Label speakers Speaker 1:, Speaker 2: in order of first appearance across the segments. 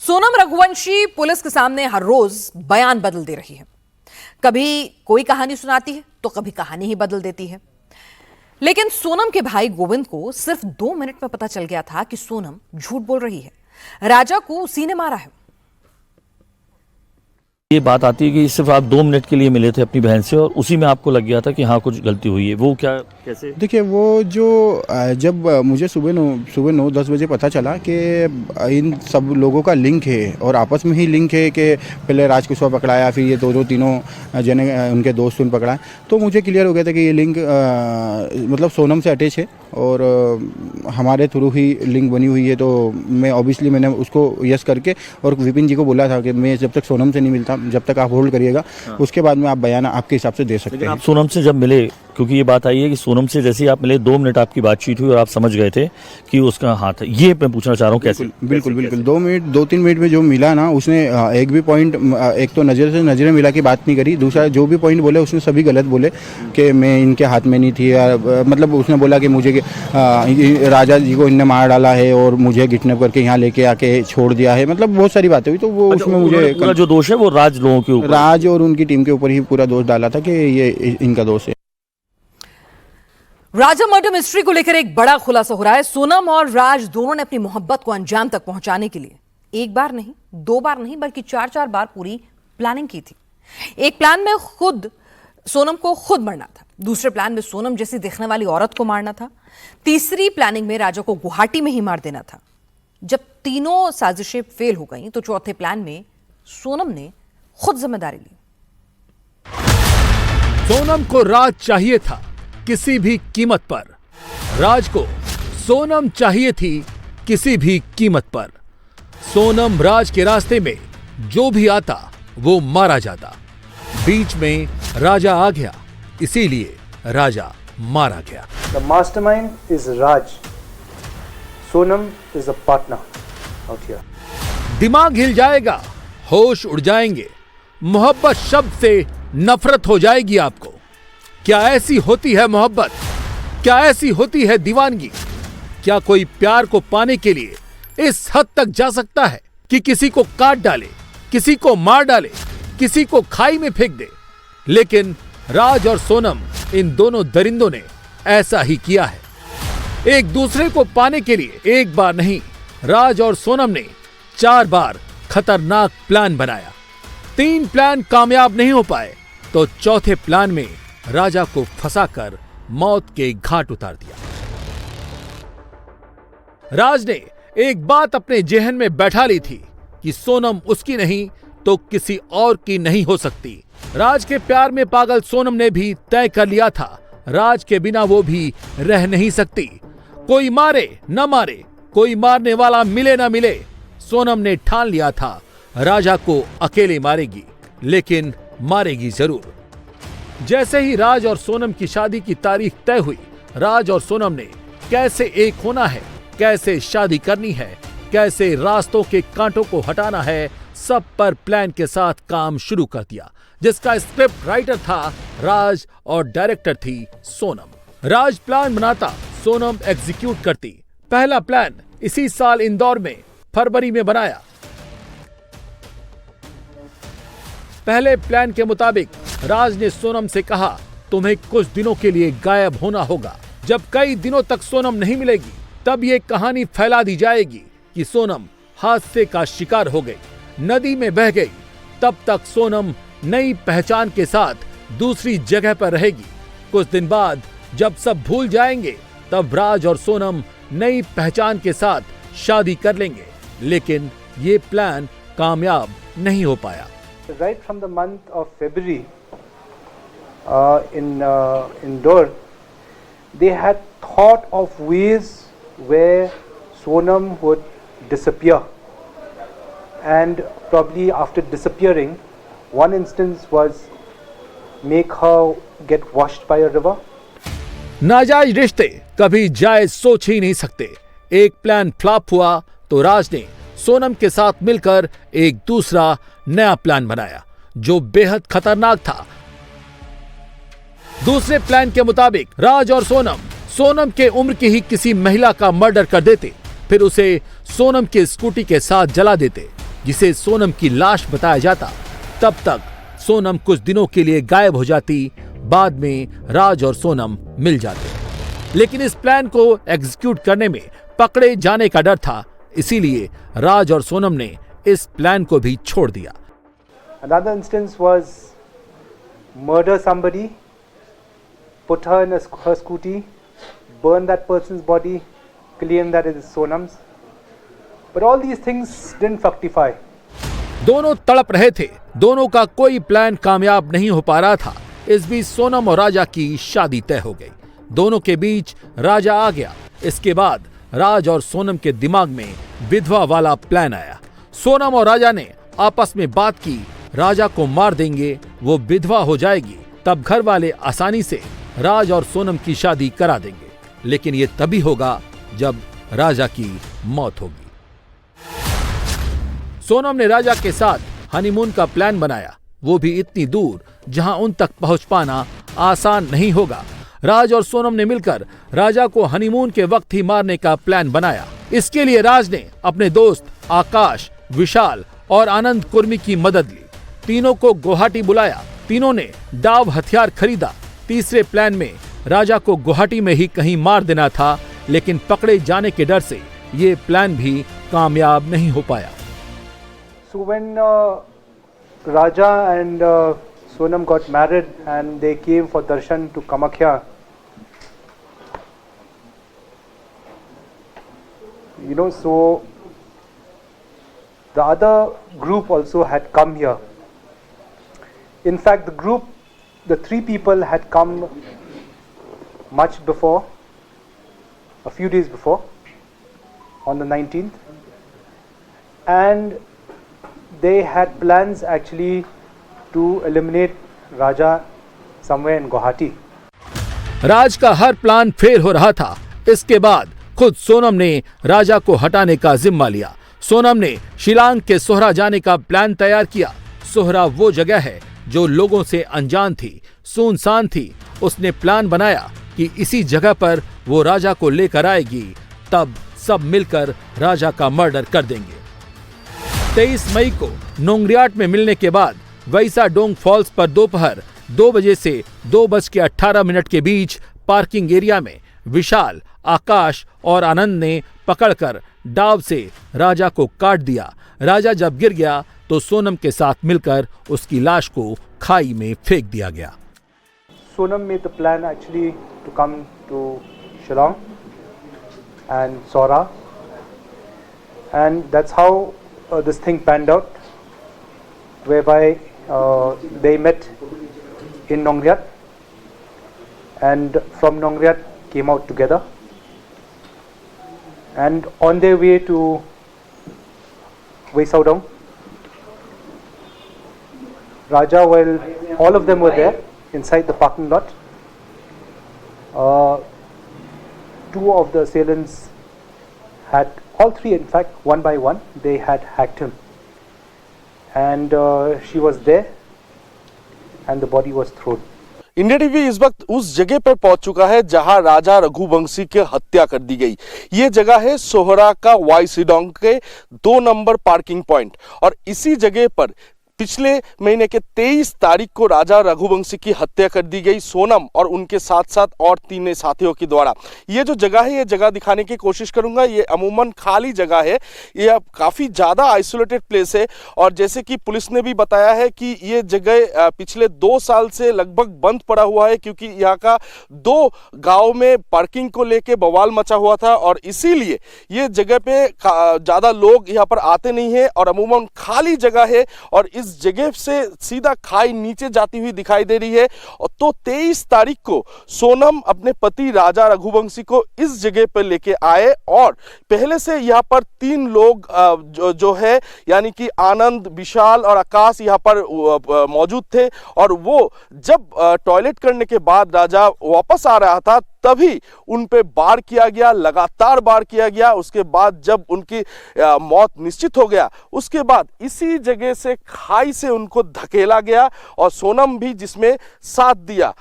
Speaker 1: Sonam Raghuvanshi police के सामने हर रोज बयान बदल दे रही है। कभी कोई कहानी सुनाती है तो कभी कहानी ही बदल देती है। लेकिन सोनम के भाई गोविंद को सिर्फ 2 मिनट में पता चल गया था कि सोनम झूठ बोल रही है। राजा को उसी ने मारा है।
Speaker 2: ये बात आती है कि सिर्फ आप 2 मिनट के लिए मिले थे अपनी बहन से और उसी में आपको लग गया था कि हाँ कुछ गलती हुई है। वो क्या कैसे?
Speaker 3: देखिए, वो जो जब मुझे सुबह 9-10 बजे पता चला कि इन सब लोगों का लिंक है और आपस में ही लिंक है कि पहले राज कुशवाहा पकड़ाया, फिर ये दो तीनों जने उनके दोस्त उन पकड़ाए, तो मुझे क्लियर हो गया था कि ये लिंक मतलब सोनम से अटैच है और हमारे थ्रू ही लिंक बनी हुई है। तो मैं ऑब्वियसली मैंने उसको यस करके और विपिन जी को बोला था कि मैं जब तक सोनम से नहीं मिलता, जब तक आप होल्ड करिएगा, उसके बाद में आप बयान आपके हिसाब से दे सकते हैं।
Speaker 2: आप सोनम से जब मिले, क्योंकि ये बात आई है कि सोनम से जैसे ही आप मिले 2 मिनट आपकी बातचीत हुई और आप समझ गए थे कि उसका हाथ है, ये मैं पूछना चाह रहा हूँ कैसे?
Speaker 3: बिल्कुल 2-3 मिनट में जो मिला ना, उसने एक भी पॉइंट, एक तो नजरें मिला के बात नहीं करी, दूसरा जो भी पॉइंट बोले उसने सभी गलत बोले कि मैं इनके हाथ में नहीं थी। मतलब उसने बोला कि मुझे राजा जी को इनने मार डाला है और मुझे किडनैप करके यहाँ लेके आके छोड़ दिया है। मतलब बहुत सारी बातें हुई, तो वो उसमें मुझे
Speaker 2: पूरा जो दोष है वो राज लोगों के ऊपर,
Speaker 3: राज और उनकी टीम के ऊपर ही पूरा दोष डाला था कि ये इनका दोष है।
Speaker 1: राजा मर्डर मिस्ट्री को लेकर एक बड़ा खुलासा हो रहा है। सोनम और राज दोनों ने अपनी मोहब्बत को अंजाम तक पहुंचाने के लिए एक बार नहीं, 2 बार नहीं, बल्कि 4-4 बार पूरी प्लानिंग की थी। एक प्लान में खुद सोनम को खुद मरना था, दूसरे प्लान में सोनम जैसी दिखने वाली औरत को मारना था, तीसरी प्लानिंग में राजा को गुवाहाटी में ही मार देना था। जब तीनों साजिशें फेल हो गई तो चौथे प्लान में सोनम ने खुद जिम्मेदारी ली।
Speaker 4: सोनम को राज चाहिए था किसी भी कीमत पर, राज को सोनम चाहिए थी किसी भी कीमत पर। सोनम राज के रास्ते में जो भी आता वो मारा जाता। बीच में राजा आ गया, इसीलिए राजा मारा गया।
Speaker 5: The mastermind is Raj. Sonam is a partner out here.
Speaker 4: दिमाग हिल जाएगा, होश उड़ जाएंगे, मोहब्बत शब्द से नफरत हो जाएगी आपको। क्या ऐसी होती है मोहब्बत? क्या ऐसी होती है दीवानगी? क्या कोई प्यार को पाने के लिए इस हद तक जा सकता है कि किसी को काट डाले, किसी को मार डाले, किसी को खाई में फेंक दे? लेकिन राज और सोनम, इन दोनों दरिंदों ने ऐसा ही किया है। एक दूसरे को पाने के लिए एक बार नहीं, राज और सोनम ने 4 बार खतरनाक प्लान बनाया। 3 प्लान कामयाब नहीं हो पाए तो चौथे प्लान में राजा को फंसाकर मौत के घाट उतार दिया। राज ने एक बात अपने जेहन में बैठा ली थी कि सोनम उसकी नहीं तो किसी और की नहीं हो सकती। राज के प्यार में पागल सोनम ने भी तय कर लिया था, राज के बिना वो भी रह नहीं सकती। कोई मारे न मारे, कोई मारने वाला मिले न मिले, सोनम ने ठान लिया था राजा को अकेले मारेगी, लेकिन मारेगी जरूर। जैसे ही राज और सोनम की शादी की तारीख तय हुई, राज और सोनम ने कैसे एक होना है, कैसे शादी करनी है, कैसे रास्तों के कांटों को हटाना है, सब पर प्लान के साथ काम शुरू कर दिया, जिसका स्क्रिप्ट राइटर था राज और डायरेक्टर थी सोनम। राज प्लान बनाता, सोनम एग्जीक्यूट करती। पहला प्लान इसी साल इंदौर में फरवरी में बनाया। पहले प्लान के मुताबिक राज ने सोनम से कहा, तुम्हें कुछ दिनों के लिए गायब होना होगा। जब कई दिनों तक सोनम नहीं मिलेगी, तब ये कहानी फैला दी जाएगी कि सोनम हादसे का शिकार हो गई, नदी में बह गई। तब तक सोनम नई पहचान के साथ दूसरी जगह पर रहेगी। कुछ दिन बाद जब सब भूल जाएंगे, तब राज और सोनम नई पहचान के साथ शादी कर लेंगे। लेकिन ये प्लान कामयाब नहीं हो पाया।
Speaker 5: Right from the month of February in Indore, they had thought of ways where Sonam would disappear, and probably after disappearing, one instance was make her get washed by a river.
Speaker 4: नाजायज रिश्ते कभी जायज सोच ही नहीं सकते। एक plan flop हुआ तो राज ने सोनम के साथ मिलकर एक दूसरा नया प्लान बनाया जो बेहद खतरनाक था। दूसरे प्लान के मुताबिक राज और सोनम के उम्र की ही किसी महिला का मर्डर कर देते, फिर उसे सोनम की स्कूटी के साथ जला देते। जिसे सोनम की लाश बताया जाता, तब तक सोनम कुछ दिनों के लिए गायब हो जाती। बाद में राज और सोनम मिल जाते, लेकिन इस प्लान को एग्जीक्यूट करने में पकड़े जाने का डर था, इसीलिए राज और सोनम ने इस प्लान को भी छोड़ दिया।
Speaker 5: Another instance was murder somebody, put her in her scooty, burn that person's body, claim that it is Sonam's. But all these things didn't fructify.
Speaker 4: दोनों तड़प रहे थे, दोनों का कोई प्लान कामयाब नहीं हो पा रहा था। इस बीच सोनम और राजा की शादी तय हो गई। दोनों के बीच राजा आ गया। इसके बाद राज और सोनम के दिमाग में विधवा वाला प्लान आया। सोनम और राजा ने आपस में बात की, राजा को मार देंगे, वो विधवा हो जाएगी, तब घर वाले आसानी से राज और सोनम की शादी करा देंगे। लेकिन ये तभी होगा जब राजा की मौत होगी। सोनम ने राजा के साथ हनीमून का प्लान बनाया, वो भी इतनी दूर जहां उन तक पहुंच पाना आसान नहीं होगा। राज और सोनम ने मिलकर राजा को हनीमून के वक्त ही मारने का प्लान बनाया। इसके लिए राज ने अपने दोस्त आकाश, विशाल और आनंद कुर्मी की मदद ली। तीनों को गुवाहाटी बुलाया। तीनों ने डाव हथियार खरीदा। तीसरे प्लान में राजा को गुवाहाटी में ही कहीं मार देना था, लेकिन पकड़े जाने के डर से ये प्लान भी कामयाब नहीं हो पाया।
Speaker 5: So when Raja and Sonam got married and they came for darshan to Kamakhya, so the other group also had come here. In fact, the three people had come much before, a few days before, on the 19th, and they had plans actually to eliminate Raja somewhere in Guwahati.
Speaker 4: राज का हर plan fail हो रहा था। इसके बाद खुद सोनम ने राजा को हटाने का जिम्मा लिया। सोनम ने शिलांग के सोहरा जाने का प्लान तैयार किया। सोहरा वो जगह है जो लोगों से अनजान थी, सुनसान थी। उसने प्लान बनाया कि इसी जगह पर वो राजा को लेकर आएगी, तब सब मिलकर राजा का मर्डर कर देंगे। 23 मई को नोंगरियाट में मिलने के बाद वैसा डोंग फॉल्स पर दोपहर 2 बजे से 2:18 के बीच पार्किंग एरिया में विशाल, आकाश और आनंद ने पकड़कर डाव से राजा को काट दिया। राजा जब गिर गया तो सोनम के साथ मिलकर उसकी लाश को खाई में फेंक दिया गया।
Speaker 5: Sonam made the plan actually to come to Shillong and Sora, and that's how this thing panned out, whereby they met in Nongriyat, and from Nongriyat came out together, and on their way to Vaisaudong, Raja, while all of them were there inside the parking lot, two of the assailants had, all three in fact, one by one, they had hacked him, and she was there and the body was thrown.
Speaker 6: India TV इस वक्त उस जगह पर पहुंच चुका है जहां राजा रघुवंशी की हत्या कर दी गई। ये जगह है सोहरा का वाईसीडोंग के 2 नंबर पार्किंग पॉइंट, और इसी जगह पर पिछले महीने के 23 तारीख को राजा रघुवंशी की हत्या कर दी गई सोनम और उनके साथ साथ और 3 साथियों के द्वारा। ये जो जगह है, ये जगह दिखाने की कोशिश करूंगा। ये अमूमन खाली जगह है, ये अब काफ़ी ज़्यादा आइसोलेटेड प्लेस है, और जैसे कि पुलिस ने भी बताया है कि ये जगह पिछले 2 साल से लगभग बंद पड़ा हुआ है, क्योंकि यहाँ का 2 गाँव में पार्किंग को लेके बवाल मचा हुआ था, और इसीलिए ये जगह पे ज़्यादा लोग यहाँ पर आते नहीं है, और अमूमन खाली जगह है, और इस जगह से सीधा खाई नीचे जाती हुई दिखाई दे रही है। तो 23 तारीख को सोनम अपने पति राजा रघुवंशी को इस जगह पर लेके आए, और पहले से यहाँ पर 3 लोग जो है यानी कि आनंद, विशाल और आकाश यहाँ पर मौजूद थे, और वो जब टॉयलेट करने के बाद राजा वापस आ रहा था तभी उन पे वार किया गया, लगातार वार किया गया। उसके बाद जब उनकी मौत निश्चित हो गया, उसके बाद इसी जगह से खाई से उनको धकेला गया, और सोनम भी जिसमें साथ दिया।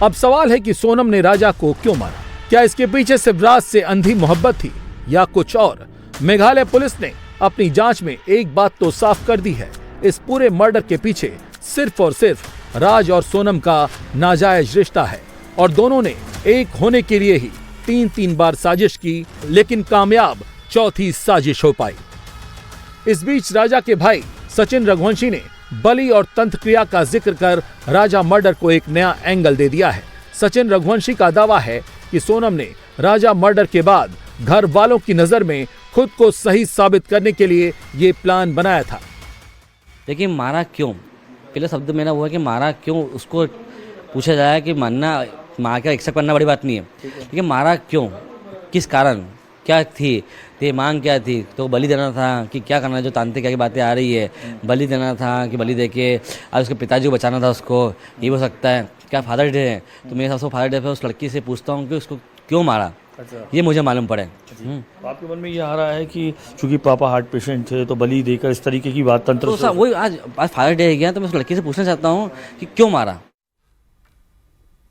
Speaker 4: अब सवाल है कि सोनम ने राजा को क्यों मारा? क्या इसके पीछे सिर्फ राज से अंधी मोहब्बत थी या कुछ और? मेघालय पुलिस ने अपनी जांच में एक बात तो साफ कर दी है, इस पूरे मर्डर के पीछे सिर्फ और सिर्फ राज और सोनम का नाजायज रिश्ता है और दोनों ने एक होने के लिए ही 3 बार साजिश की, लेकिन कामयाब चौथी साजिश हो पाई। इस बीच राजा के भाई सचिन रघुवंशी ने बलि और तंत्र क्रिया का जिक्र कर राजा मर्डर को एक नया एंगल दे दिया है। सचिन रघुवंशी का दावा है कि सोनम ने राजा मर्डर के बाद घर वालों की नजर में खुद को सही साबित करने के लिए ये प्लान बनाया था।
Speaker 7: देखिए मारा क्यों, पहले शब्द मेरा वो है कि मारा क्यों, उसको पूछा जाए कि मार के एक्सेप्ट करना बड़ी बात नहीं है, लेकिन मारा क्यों, किस कारण, क्या थी, ते मांग क्या थी, तो बलि देना था कि क्या करना है, जो तांत्रिक की बातें आ रही है, बलि देना था कि बलि देके आज उसके पिताजी को बचाना था, उसको ये हो सकता है, क्या फादर डे है, तो मेरे हिसाब से फादर डे पे उस लड़की से पूछता हूँ कि उसको क्यों मारा, ये मुझे मालूम पड़े।
Speaker 2: तो आपके मन में ये आ रहा है कि चूंकि पापा हार्ट पेशेंट थे तो बलि देकर इस तरीके की बात तंत्र
Speaker 7: तो वही आज फादर डे गया तो मैं उस लड़की से पूछना चाहता हूँ कि क्यों मारा।